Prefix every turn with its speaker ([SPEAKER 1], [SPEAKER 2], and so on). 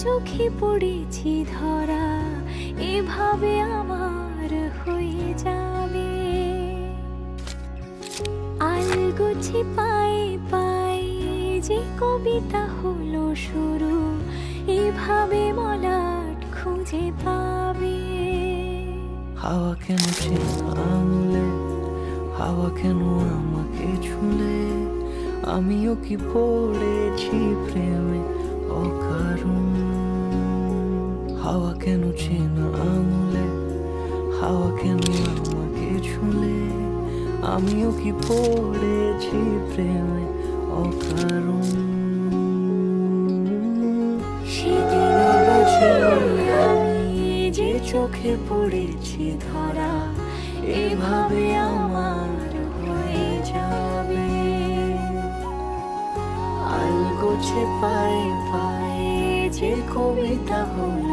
[SPEAKER 1] চোখে পড়েছি ধরা, এভাবে আমার হয়ে যাবে। আলগোছে পায়ে পায়ে যে কবিতা হলো শুরু, এভাবে মলাট খুঁজে পাবে।
[SPEAKER 2] হাওয়া কেন চেনা আঙুলে, হাওয়া কেন আমাকে ছুলে, আমিও কি পড়েছি প্রেমে অকারণ। হাওয়া কেন চেনা আঙুলে, হাওয়া কেন আমাকে ছুলে, আমিও কি পড়েছি প্রেমে অকারণ।
[SPEAKER 1] সেদিনও বুঝিনি আমি যে চোখে পড়েছি ধরা, এভাবে আমার হয়ে যাবে। আলগোছে পায়ে পায়ে যে কবিতা হলো